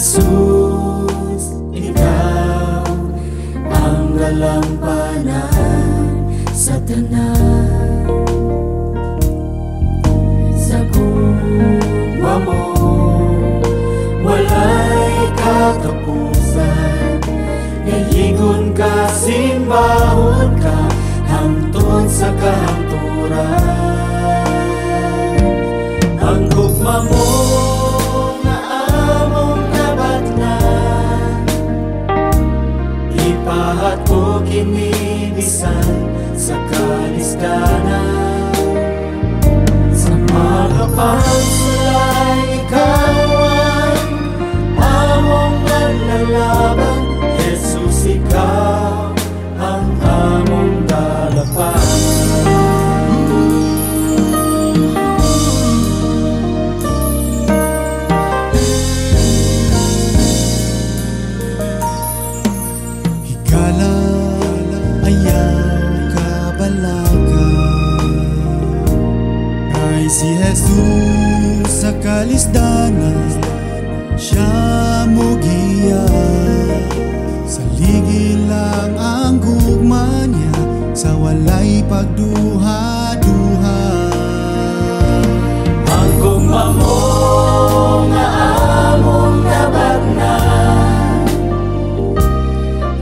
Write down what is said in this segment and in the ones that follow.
Jesus, ikaw ang galampanan sa tanan. Sa gugma mo walay katapusan, nayigon ka, simbahon ka, hangtod sa kahangturan. Ang gugma mo nga among nabatnan, ipahat ko kini bisan sa kalistanan. Sa mga pagsulay ikaw ang among manlalaban, Jesus, ikaw ang among dalapan. Higala, ayaw kabalaga, ay si Jesus sa kalisdanan, siya mo giya. Sa ligid lang ang gugma niya, sa walay pagduha-duha. Ang gugma mo nga among nabagnan,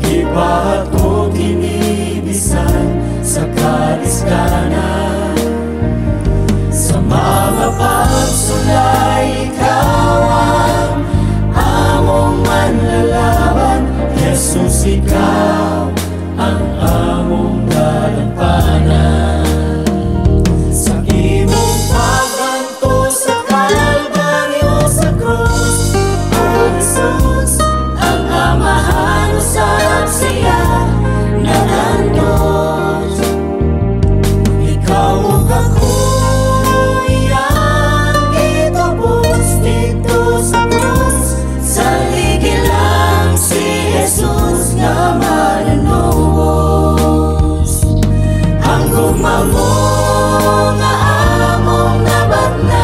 ipahat ko kini bisan sa kalistanan. Sa mga pagsulay ikaw ang among manlalaban, Jesus, ikaw ang among dalampanan. Sa imong pagganto sa Kalbaryo sa krus, O Jesus, ang amahan usab siya nagantos. Ikaw ug ako iyang gitubos dito sa krus, sa ligid lang si Jesus nga mananubos. Ang gugma mo nga among nabatnan,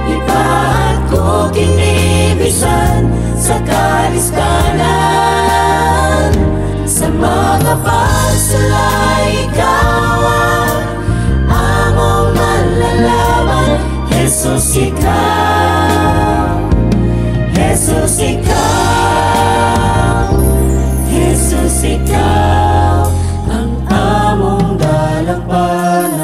ipahat ko kini bisan sa kalistanan. Sa mga pagsulay ikaw ang among manlalaban, Jesus, ikaw, Jesus, ikaw, Jesus, ikaw ang among dalampanan.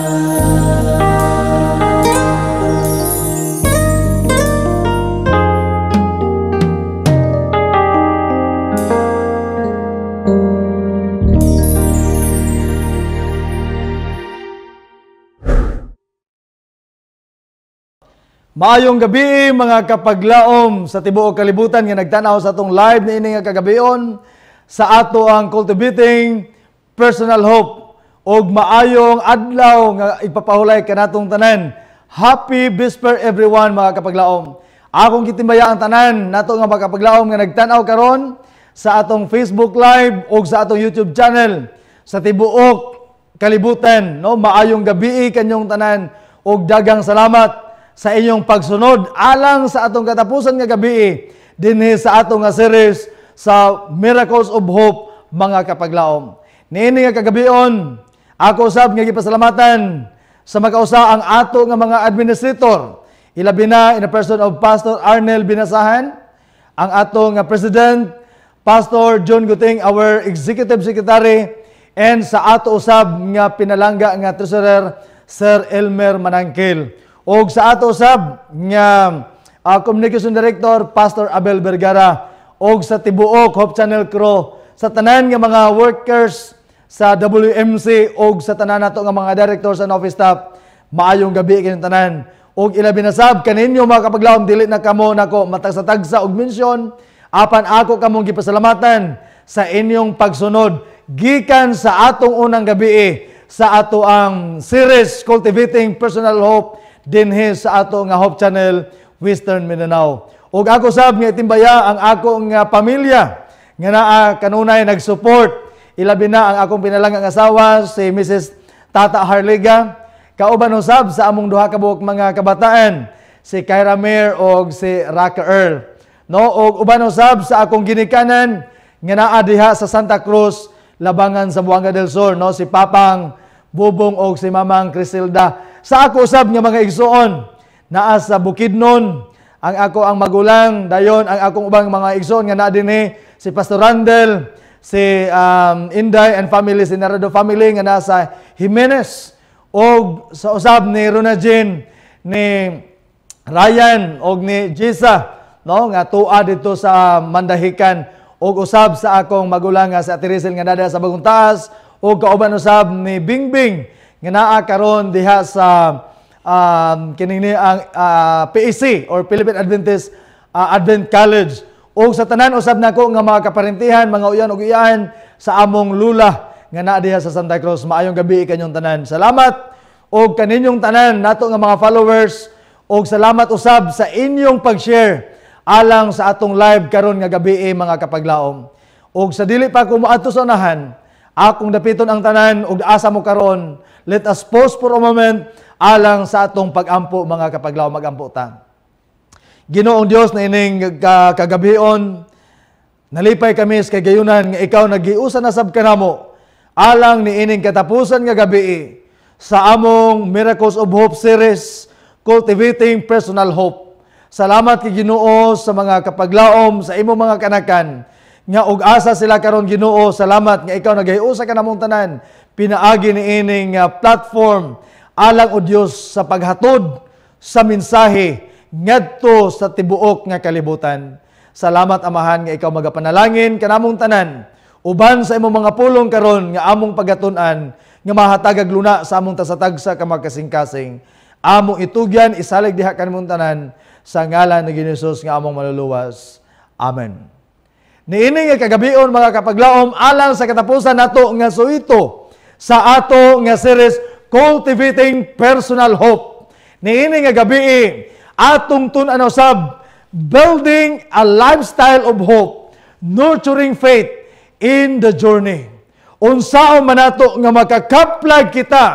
Maayong gabi mga kapaglaom sa tibuok kalibutan nga nagtanaw sa atong live na ini nga kagabion sa ato ang cultivating personal hope og maayong adlaw nga ipapahulay kanatong tanan. Happy Vesper everyone mga kapaglaom. Akong gitimbaya ang tanan nato nga mga kapaglaom nga nagtanaw karon sa atong Facebook live og sa atong YouTube channel sa tibuok kalibutan, no? Maayong gabi kanyong tanan og daghang salamat sa inyong pagsunod alang sa atong katapusan nga gabi dinhi sa atong nga series sa Miracles of Hope mga kapaglaom. Niini nga kagabion, ako usab nga gipasalamatan sa magkausa ang ato nga mga administrator, ilabi na in the person of Pastor Arnel Binasahan, ang ato nga President Pastor John Guting, our Executive Secretary, and sa ato usab nga pinalangga nga Treasurer Sir Elmer Manangkil. Og sa ato usab nga Communication Director Pastor Abel Vergara, og sa tibuok Hope Channel crew, sa tanan nga mga workers sa WMC og sa tanan nato nga mga directors and office staff, maayong gabi kayong tanan. Og ilabi na sab kaninyo mga kapaglaom, dili na kamo nako matagsa-tagsa og mensyon, apan ako kamong gipasalamatan sa inyong pagsunod gikan sa atong unang gabi sa ato ang series Cultivating Personal Hope dinhi sa ato nga Hope Channel Western Mindanao. Ug ako sab nga timbaya ang akong pamilya nga naa kanunay nag-support, ilabi na ang akong pinalangang asawa si Mrs. Tata Harliga, kauban usab sa among duha ka buok mga kabataan si Kyra Mir o si Raka Earl. No, o uban usab sa akong ginikanan nga naa diha sa Santa Cruz, Labangan sa Buanga del Sur, no, si Papang Bubong o si Mamang Crisilda. Sa ako usab nga mga igsoon naa sa Bukidnon, ang ako ang magulang, dayon ang akong ubang mga igsoon nga naa dinhi si Pastor Randel, si Inday and family, si Narado family nga nasa Jimenez, o sa usab ni Rona Jean, ni Ryan o ni Jisa, no, nga tua dito sa Mandahikan, o usab sa akong magulang nga sa Teresel nga dada sa Bagong Taas, o kauban usab ni Bingbing nga naa karon diha sa kinini ang PAC or Philippine Adventist Advent College. O sa tanan usab nako nga mga kaparentihan, mga uyan ug iyahan sa among lula nga naa diha sa Santa Cruz. Maayong gabi kanyong tanan. Salamat og kaninyong tanan nato nga mga followers, og salamat usab sa inyong pag-share alang sa atong live karon nga gabi mga kapaglaom. Og sa dili pa ko moadto sa unahan, akong dapiton ang tanan og asa mo karon, let us pause for a moment alang sa atong pag-ampo mga kapaglaom. Mag-ampo ta. Ginoong Dios na ining kagabion, nalipay kami sa kagayunan nga ikaw nagiusa na sab kanamo alang ni ining katapusan nga gabi sa among Miracles of Hope series, Cultivating Personal Hope. Salamat kay Ginoo sa mga kapaglaom sa imong mga kanakan nga og asa sila karon Ginoo. Salamat nga ikaw nagiusa kanamong tanan pinaagi ni ining platform alang o Dios sa paghatod sa mensahe ngadto sa tibuok nga kalibutan. Salamat Amahan nga ikaw magapanalangin kanamong tanan uban sa imong mga pulong karon nga among pagatun-an nga mahatagag luna sa among tasatagsa ka magkasing-kasing. Among itugyan isalig diha kanamong tanan sa ngalan ni Jesus nga among maluluwas. Amen. Niini nga kagabion mga kapaglaom alang sa katapusan nato nga suito sa ato nga series Cultivating Personal Hope. Niini nga gabi atong tun-an usab building a lifestyle of hope, nurturing faith in the journey. Unsaon man nato nga makakaplag kita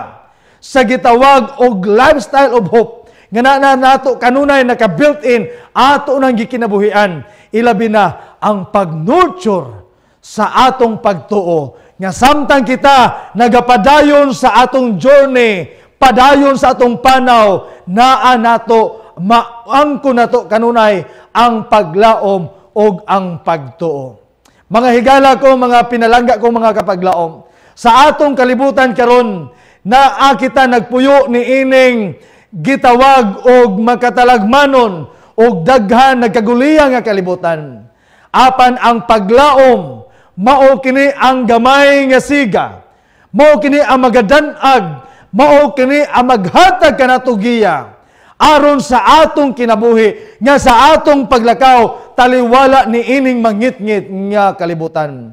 sa gitawag og lifestyle of hope nga na nato kanunay naka-built-in ato nang gikinabuhian, ilabi na ang pag-nurture sa atong pagtuo nga samtang kita nagapadayon sa atong journey, padayon sa atong panaw, naa nato maangko nato kanunay ang paglaom og ang pagtuo. Mga higala ko, mga pinalangga ko, mga kapaglaom, sa atong kalibutan karon na kita nagpuyo ni ining gitawag og makatalagmanon og daghan nagkaguliya nga kalibutan. Apan ang paglaom mao kini ang gamay nga siga, mao kini ang magadanag, mao kini ang maghatag kanato giya aron sa atong kinabuhi nga sa atong paglakaw taliwala ni ining mangitngit nga kalibutan.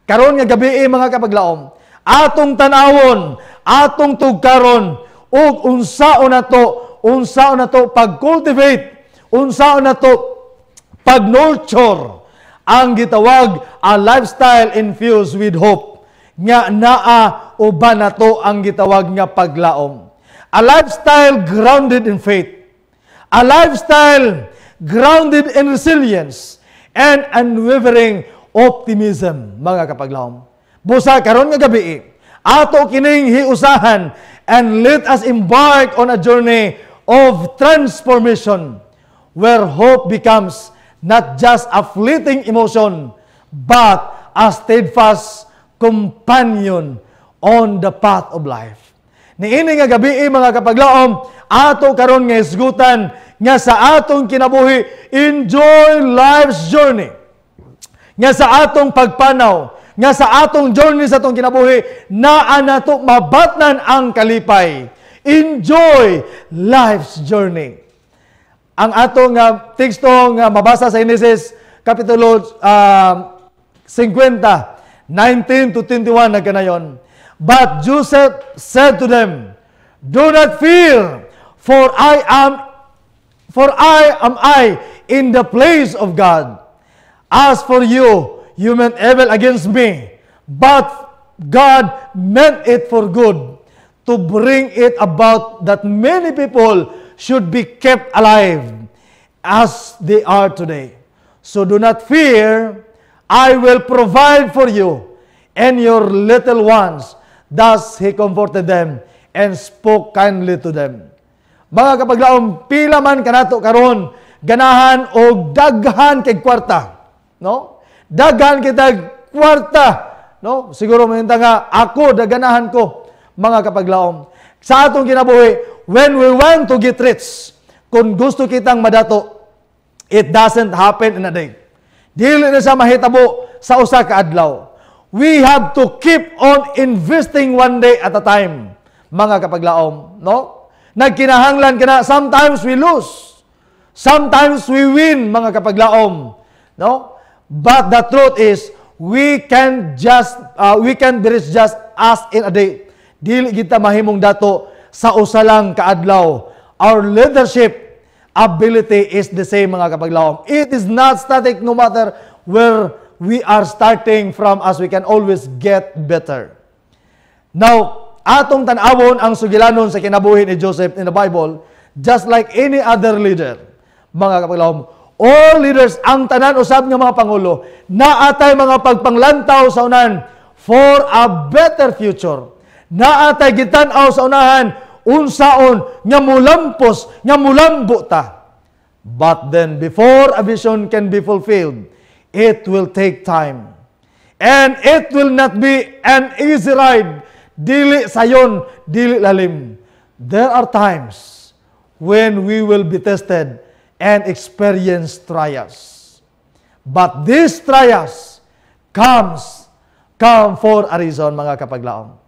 Karon nga gabi mga kapaglaom, atong tanawon, atong tugkaron ug unsaon nato pag-cultivate, unsaon nato pag-nurture ang gitawag a lifestyle infused with hope nga naa uban nato ang gitawag nga paglaom. A lifestyle grounded in faith. A lifestyle grounded in resilience and unwavering optimism, mga kapaglaom. Busa karon nga gabi, ato kining hiusahan and let us embark on a journey of transformation where hope becomes not just a fleeting emotion but a steadfast companion on the path of life. Niini nga gabi mga kapaglaom, ato karon nga isgutan nga sa atong kinabuhi, enjoy life's journey. Nga sa atong pagpanaw, nga sa atong journey sa atong kinabuhi, naa nato mabatnan ang kalipay. Enjoy life's journey. Ang ato nga teksto nga mabasa sa Genesis Kapitulo 50, 19 to 21 nagkanayon. But Joseph said to them, "Do not fear, for I am in the place of God. As for you, you meant evil against me, but God meant it for good, to bring it about that many people should be kept alive as they are today. So do not fear, I will provide for you and your little ones. Thus he comforted them and spoke kindly to them. Mga kapaglaom, pila man kanato karon ganahan o daghan kay kwarta, no? Daghan kitag kwarta, no? Siguro mahinta nga ako daganahan ko, mga kapaglaom. Sa atong kinabuhi, when we want to get rich, kung gusto kitang madato, it doesn't happen in a day. Dili na sa mahitabo sa usa ka adlaw. We have to keep on investing one day at a time, mga kapaglaom, no? Nagkinahanglan kana, sometimes we lose, sometimes we win, mga kapaglaom, no? But the truth is, we can reach just as in a day. Dili kita mahimong dato sa usa lang kaadlaw. Our leadership ability is the same, mga kapaglaom. It is not static no matter where we are starting from, as we can always get better. Now, atong tan-awon ang sugilanon sa kinabuhi ni Joseph in the Bible, just like any other leader, mga kapaglaom. All leaders, ang tanan usab nga mga pangulo, naatay mga pagpanglantaw sa unahan for a better future. Naatay gitan-aw sa unahan unsaon nga mulampos, nga mulambo ta. But then before a vision can be fulfilled, it will take time. And it will not be an easy ride. Dili sayon, dili lalim. There are times when we will be tested and experience trials. But these trials come for a reason, mga kapaglaom.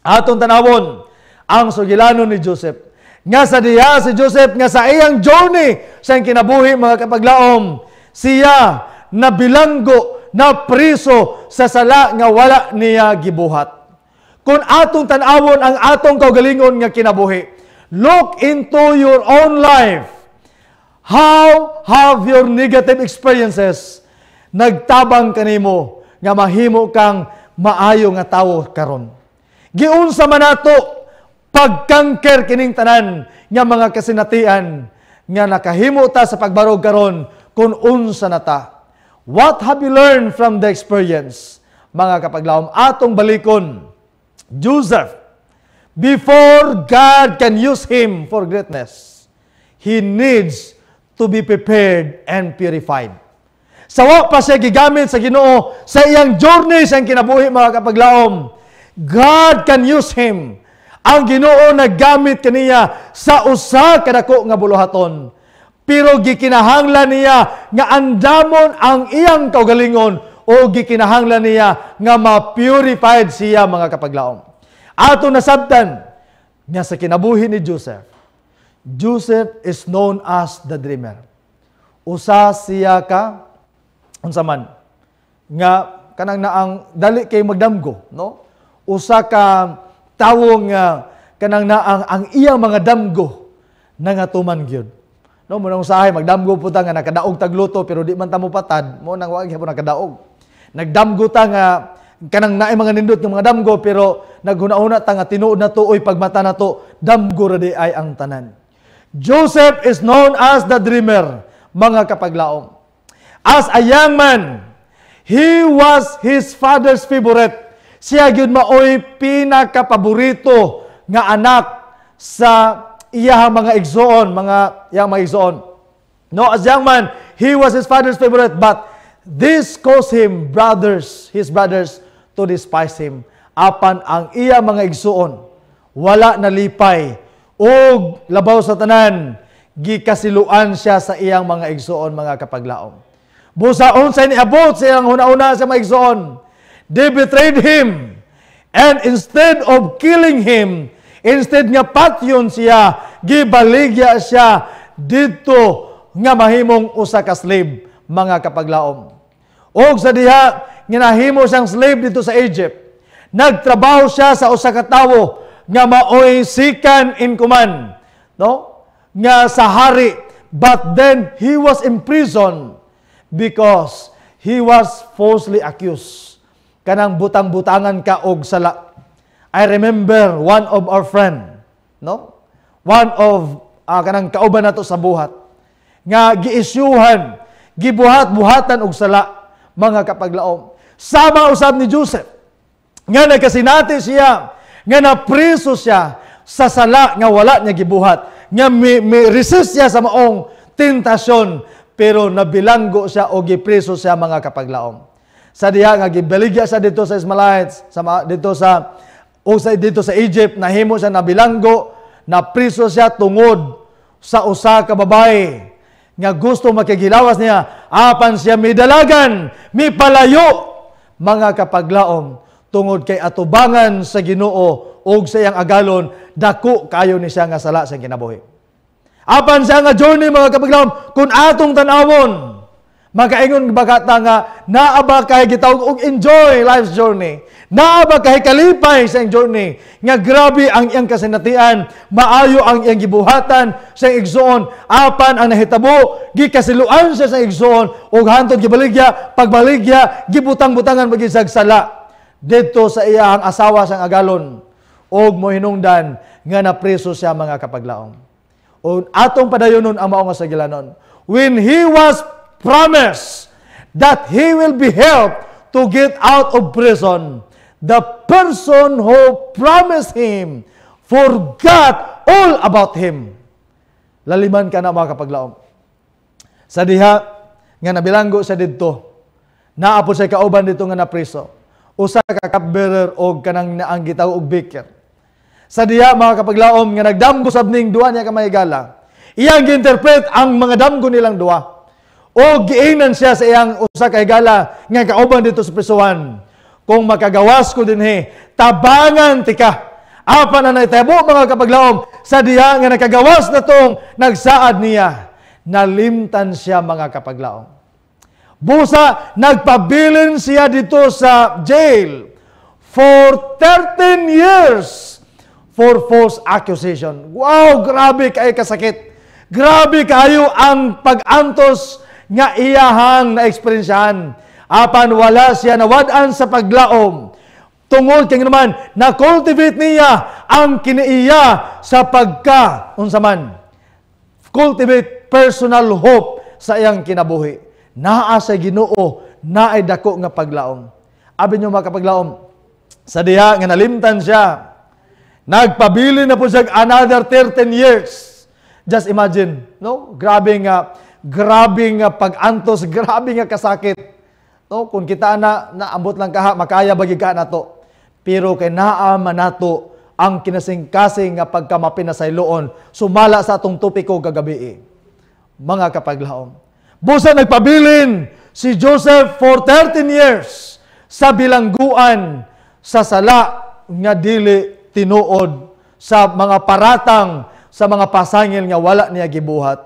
Atong tanawon ang sugilanon ni Joseph. Nga sa diha si Joseph, nga sa iyang journey sa kinabuhi, mga kapaglaom, siya na bilanggo, na priso sa sala nga wala niya gibuhat. Kung atong tanawon ang atong kaugalingon nga kinabuhi, look into your own life. How have your negative experiences nagtabang kanimo nga mahimo kang maayo nga tawo karon? Giunsa man nato pagkangker kining tanan nga mga kasinatian nga nakahimo ta sa pagbarog karon kung unsa na ta. What have you learned from the experience? Mga kapaglaom, atong balikon Joseph, before God can use him for greatness, he needs to be prepared and purified. Sawa pa siya gigamit sa Ginoo sa iyang journey sa kinabuhi, mga kapaglaom. God can use him. Ang Ginoo naggamit kaniya sa usa ka dako nga buluhaton. Pero gikinahanglan niya nga andamon ang iyang kaugalingon o gikinahanglan niya nga ma-purified siya, mga kapaglaom. Ato nasabtan nga sa kinabuhi ni Joseph, Joseph is known as the dreamer. Usa siya ka, unsa man, nga kanang naang dali kay magdamgo, no? Usa ka tawo nga kanang naang ang iyang mga damgo nangatuman gyud. No, mo nang usahay magdamgo po ta nga nakadaog tagluto pero di man ta mo patad, mo nang wa gyapon nakadaog. Nagdamgo ta nga kanang naay mga nindot nga mga damgo pero naghuna-una ta nga tinuod na to oy pagmata na to damgo ra di ay ang tanan. Joseph is known as the dreamer, mga kapaglaom. As a young man, he was his father's favorite. Siya gyud maoy pinakapaborito nga anak sa iyang mga igsoon, No, as young man, he was his father's favorite, but this caused him his brothers to despise him. Apan ang iya mga igsuon wala nalipay og labaw sa tanan, gikasiluan siya sa iyang mga igsuon, mga kapaglaom. Busaon sa niabot sa iyang una-una sa mga igsuon. They betrayed him, and instead of killing him, instead nga patyon siya, gibaligya siya dito nga mahimong usa ka slave, mga kapaglaom. Og sa diha ginahimo siyang slave dito sa Egypt, nagtrabaho siya sa usa ka tawo nga maoy second in command, no? Nga sa hari, but then he was imprisoned because he was falsely accused. Kanang butang-butangan ka og sala. I remember one of our friend, no? One of kanang kauban nato sa buhat nga giisyuhan, gibuhat-buhatan og sala, mga kapaglaom. Sama usab ni Joseph nga nagkasinati siya nga napriso siya sa sala nga wala niya gibuhat, nga may resist siya sa maong tentasyon, pero nabilanggo siya o gipriso siya, mga kapaglaom. Sa diha nga gibaligya siya dito sa Ismaelites, dito sa Egypt, nahimo siya nabilanggo, napriso siya tungod sa usa ka babae nga gusto makigilawas niya, apan siya midalagan, mipalayo, mga kapaglaom, tungod kay atubangan sa Ginoo og sa iyang agalon, dako kayo ni siya nga sala sa kinabuhi. Apan siya nga journey, mga kapaglaom, kung atong tanawon, makaingon bagata nga naaba kay gitawag og enjoy life's journey, naaba kay kalipay sa iyang journey, nga grabe ang iyang kasinatian, maayo ang iyang gibuhatan sa igsoon, apan ang nahitabo gikasiluan siya sa igsoon ug hantod gibaligya, pagbaligya gibutang-butangan magisag sala dito sa iyang asawa sang agalon, og mohinungdan nga napreso siya, mga kapaglaom. O atong padayonon ang mao nga sagilanon, when he was promised that he will be helped to get out of prison, the person who promised him forgot all about him. Laliman ka na, mga kapaglaom. Sa diha nga nabilanggo siya didto, naapod siya kauban dito nga napriso, usa ka cupbearer og kanang naang gitawag og baker. Sa diha, mga kapaglaom, nga nagdamgo sab ning duha niya ka mahigala, iyang gi-interpret ang mga damgo nilang duha, o giingnan siya sa iyang usa ka higala nga kauban dito sa prisuhan, kung makagawas ko dinhi, tabangan tika. Apan na naitabo, mga kapaglaom, sa diha nga nakagawas na tong nagsaad niya, nalimtan siya, mga kapaglaom. Busa, nagpabilin siya dito sa jail for 13 years for false accusation. Wow, grabe kayo kasakit. Grabe kayo ang pag-antos nga iyahang na-eksperyensyahan. Apan wala siya nawad-an sa paglaom. Tungod kay naman, na-cultivate niya ang kiniiya sa unsaman. Cultivate personal hope sa iyang kinabuhi. Naa sa Ginoo, naay dako nga paglaom. Abi niyo, mga kapaglaom, sa diha nga nalimtan siya, nagpabili na po siya another 13 years. Just imagine, no? Grabe nga pag-antos, grabe nga kasakit. No, kung kita naambot lang kaha, makaya bagi ka nato. Pero kay naa man nato ang kinasing-kasing nga pagkamapinasayloon, sumala sa atong topiko kagabi. Mga kapaglaom, busa nagpabilin si Joseph for 13 years sa bilangguan sa sala nga dili tinuod, sa mga paratang, sa mga pasangil nga wala niya gibuhat.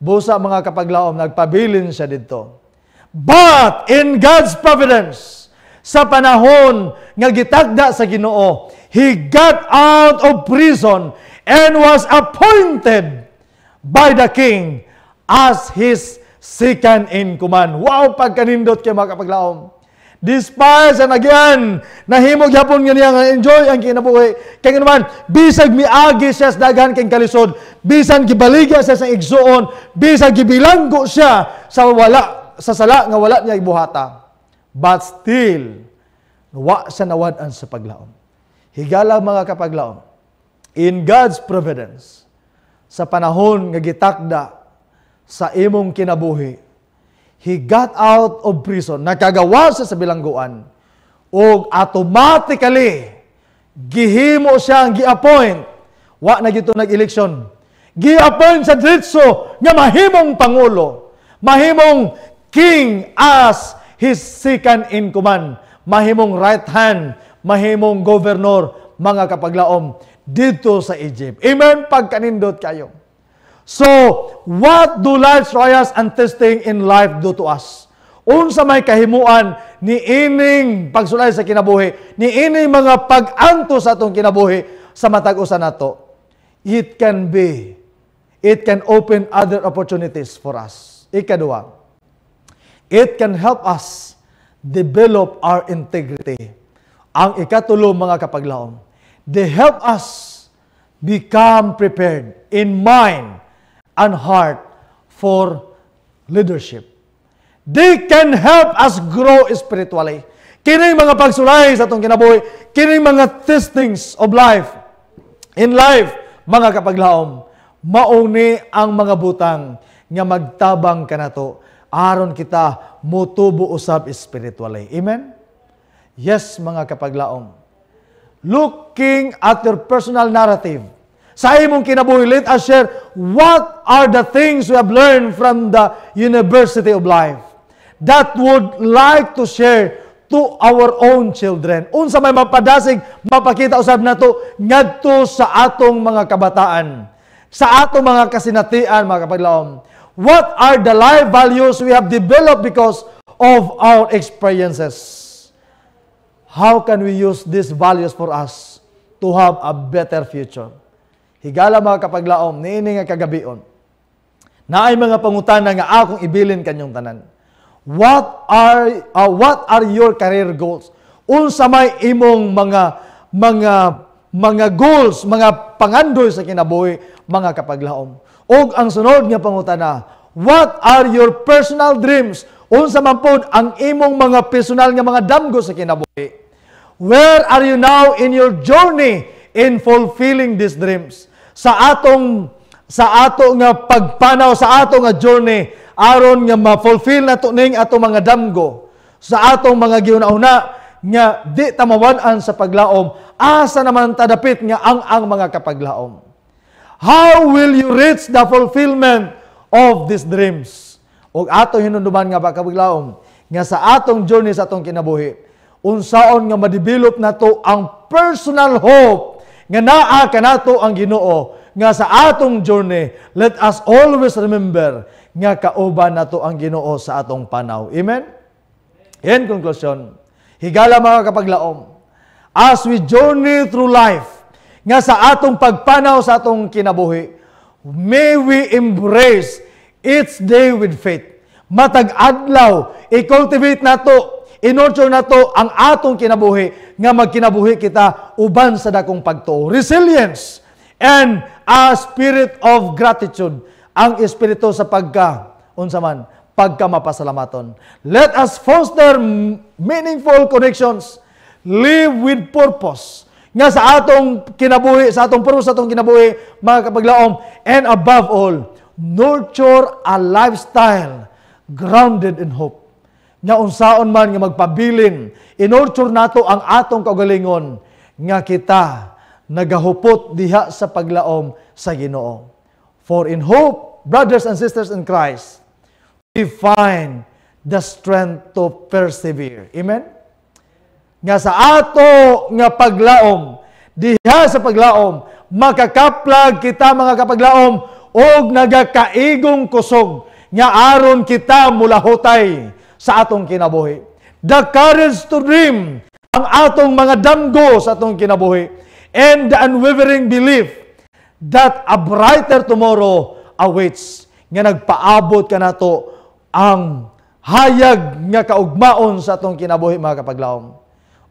Busa, mga kapaglaom, nagpabilin siya dito. But in God's providence, sa panahon nga gitagda sa Ginoo, he got out of prison and was appointed by the king as his second in command. Wow, pagkanindot kayo, mga kapaglaom. Despite sa nagyan, nahimog yapon nga niya nga enjoy ang kinabuhi. Kaya naman, bisag miagi siya sa daghan kang kalisod, bisan gibaligya siya sa igsuon, bisag gibilanggo siya sa sala nga wala niya ibuhata. But still, wa siya nawad-an sa paglaom. Higala, mga kapaglaom, in God's providence, sa panahon nga gitakda sa imong kinabuhi, he got out of prison, nakagawa siya sa bilangguan, o automatically, gihimo siyang gi-appoint, wa na gito nag-eleksyon, gi-appoint sa diretso nga mahimong Pangulo, mahimong King as his second in command, mahimong right hand, mahimong governor, mga kapaglaom, dito sa Egypt. Amen? Pagkanindot kayo. So, what do life's trials and testing in life do to us? Unsa may kahimuan ni ining pagsulay sa kinabuhi, ni ining mga pag-anto sa atong kinabuhi sa matag-usa nato. It can open other opportunities for us. Ikadua, it can help us develop our integrity. Ang ikatulo, mga kapaglaom, they help us become prepared in mind and heart for leadership. They can help us grow spiritually. Kining mga pagsulay sa atong kinabuhi, kining mga testings of life, in life, mga kapaglaom, mauni ang mga butang nga magtabang kanato aron kita motubo usab spiritually. Amen? Yes, mga kapaglaom. Looking at your personal narrative, sa imong kinabuhi, let us share what are the things we have learned from the University of Life that would like to share to our own children. Unsa may mapadasig, mapakita usab nato ngadto sa atong mga kabataan, sa atong mga kasinatian, mga kapaglaom. What are the life values we have developed because of our experiences? How can we use these values for us to have a better future? Higala mga kapaglaom, niini nga kagabion, na ay mga pangutana nga akong ibilin kanyong tanan. What are your career goals? Unsa may imong mga goals, mga pangandoy sa kinabuhi, mga kapaglaom. Og ang sunod nga pangutana, what are your personal dreams? Unsa man pod ang imong mga personal nga mga damgo sa kinabuhi? Where are you now in your journey in fulfilling these dreams? Sa ato nga pagpanaw, sa ato nga journey, aron nga ma-fulfill na ning ato mga damgo, sa atong mga giuna-una nga di tamawan-an sa paglaom, asa naman tadapit nga ang mga kapaglaom. How will you reach the fulfillment of these dreams? O ato hinunduman nga ba kapaglaom, nga sa atong journey sa atong kinabuhi, unsaon nga ma-develop nato ang personal hope nga naa kanato ang Ginoo nga sa atong journey. Let us always remember nga kauban nato ang Ginoo sa atong panaw. Amen? In conclusion, higala mga kapaglaom, as we journey through life, nga sa atong pagpanaw sa atong kinabuhi, may we embrace each day with faith. Matag adlaw, i-cultivate nato, in-nurture nato ang atong kinabuhi, nga magkinabuhi kita uban sa dakong pagtuo. Resilience and a spirit of gratitude, ang espiritu sa pagka mapasalamaton. Let us foster meaningful connections, live with purpose, nga sa atong kinabuhi, sa atong purpose, sa atong kinabuhi, mga kapaglaom, and above all, nurture a lifestyle grounded in hope. Nga unsaon man nga magpabilin, in-nurture nato ang atong kaugalingon, nga kita nagahupot diha sa paglaom sa Ginoo. For in hope, brothers and sisters in Christ, we find the strength to persevere. Amen? Nga sa ato nga paglaom, diha sa paglaom, makakaplag kita mga kapaglaom, og nagakaigong kusog, nga aron kita mulahutay sa atong kinabuhi. The courage to dream, ang atong mga damgo sa atong kinabuhi, and the unwavering belief that a brighter tomorrow awaits. Nga nagpaabot ka nato ang hayag nga kaugmaon sa atong kinabuhi, mga kapaglaom.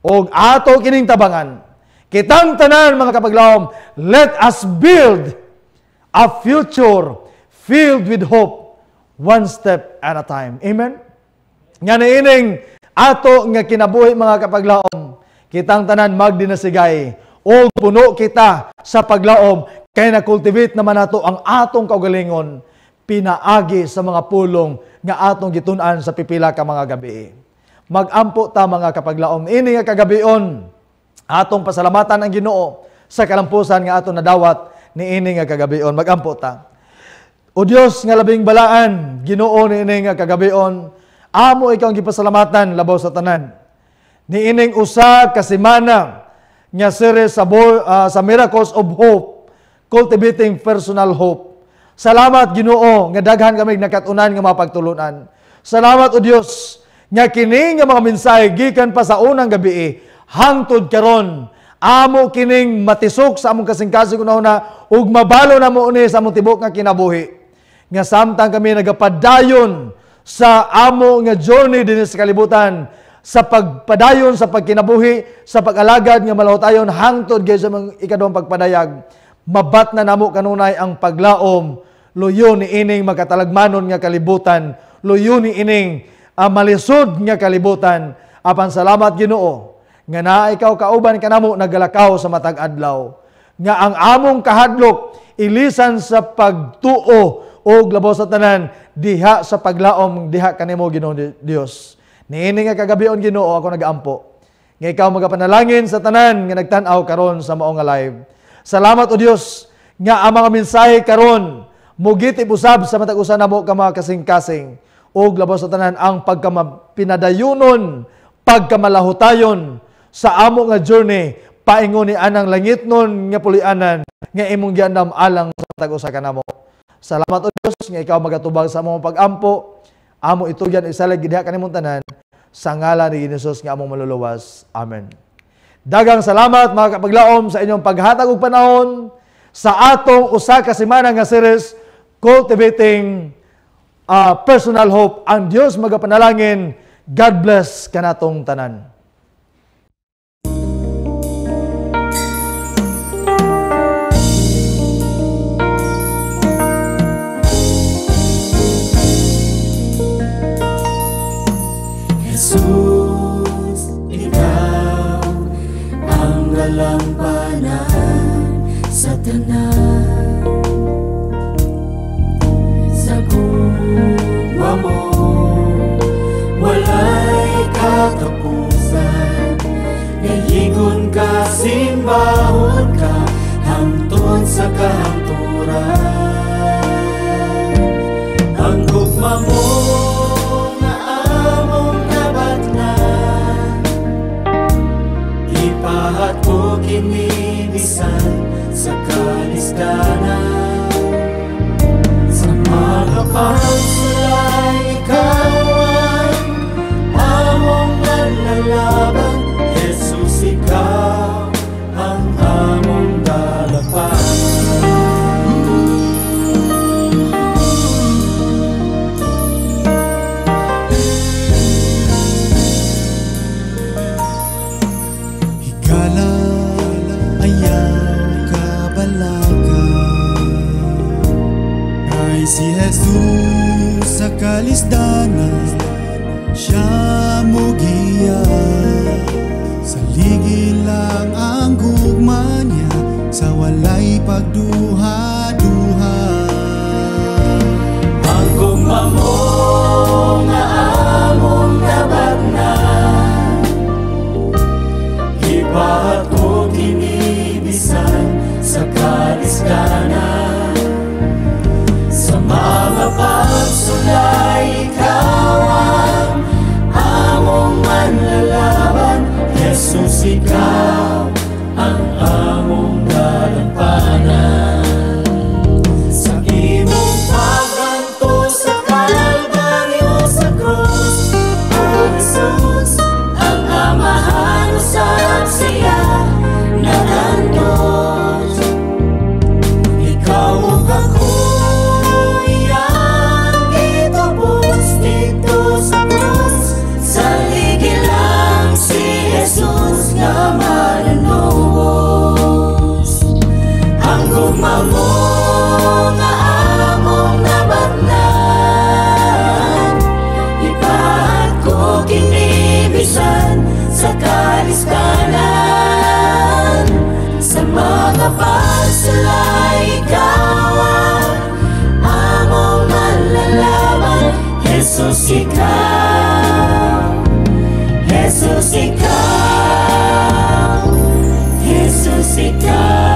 Og ato kining tabangan, kitang tanan mga kapaglaom, let us build a future filled with hope, one step at a time. Amen? Nga niining ato nga kinabuhi, mga kapaglaom, kitang tanan magdinasigay o puno kita sa paglaom, kaya na-cultivate naman nato ang atong kaugalingon, pinaagi sa mga pulong nga atong gitun-an sa pipila ka mga gabi. Magampo ta mga kapaglaom, ini nga kagabion, atong pasalamatan ang Ginoo sa kalampusan nga atong nadawat ni ini nga kagabion. Magampo ta. O Dios nga labing balaan, Ginoo ni ini nga kagabion, amo ikaw ang gipasalamatan labaw sa tanan. Ni ining usa ka semana nga series sa Miracles of Hope, cultivating personal hope. Salamat Ginoo nga daghan kami nakatunan nga mapagtulunan. Salamat o Dios nga kini nga mga mensahe gikan pa sa unang gabi hangtod karon. Amo kining matisok sa among kasing-kasing una ug mabalo na mo ni sa among tibok nga kinabuhi. Nga samtang kami nagapadayon sa amo nga journey dinhi sa kalibutan, sa pagpadayon sa pagkinabuhi, sa pag-alagad nga malahutayon hangtod gyud sa mga ikaduhang pagpadayag. mabat na namo kanunay ang paglaom, luyo ni ining makatalagmanon nga kalibutan, luyo ni ining malisod nga kalibutan. Apan salamat Ginoo nga naa ikaw kauban kanamo nagalakaw sa matag adlaw, nga ang among kahadlok ilisan sa pagtuo o labaw sa tanan diha sa paglaom diha kanimo Ginoo Dios. Niini nga kagabion Ginoo ako nagaampo nga ikaw magapanalangin sa tanan nga nagtan-aw karon sa mao nga live. Salamat o Dios nga ang mga mensahe karon mugiti usab sa matag usa namo ka mga kasing-kasing og labaw sa tanan ang pagkamapinadayunon, pagkamalahutayon sa amo nga journey paingon ni anang langitnon nga pulianan nga imong giandam alang sa matag usa kanamo. Salamat o Dios nga ikaw magatubag sa among pag-ampo, amo itugyan isalig diha kanimong tanan sa ngalan ni Jesus nga among maluluwas. Amen. Dagang salamat mga kapaglaom sa inyong paghatag og panahon sa atong usa ka semana nga series Cultivating Personal Hope. Ang Dios magapanalangin. God bless kanatong tanan. Jesus, ikaw ang galampanan sa tanan. Sa gugma mo walay katapusan, nahigon ka, simbahon ka, hangtod sa kahangturan. Ang gugma mo nga among nabatnan, ipahat ko kinibisan sa kalisdanan. Sa mga pagsulay ikaw among manlalaban, Jesus ikaw ang among dalapan. Higala, ayaw, kabalaka, ay si Jesus sa kalisdanan, siya mo giya. Sa ligid lang ang gugma niya, sa walay pagduha-duha. Ang gugma mo nga among nabatnan, ipahat ko kinibisan sa kalisdanan. Sa mga pagsulay ikaw ang among manlalaban, Jesus ikaw ang among dalampanan. Sa imong pagganto sa Kalbaryo sa krus, O Jesus, ang amahan usab siya nagantos. Ikaw ug ako iyang gitubos dito sa krus, sa ligid lang si Jesus nga mananubos. Ang gugma mo nga among nabatnan, ipahat ko kinibisan sa kalisdanan. Sa mga pagsulay ikaw ang among manlalaban, Jesus ikaw, Jesus ikaw, Jesus ikaw.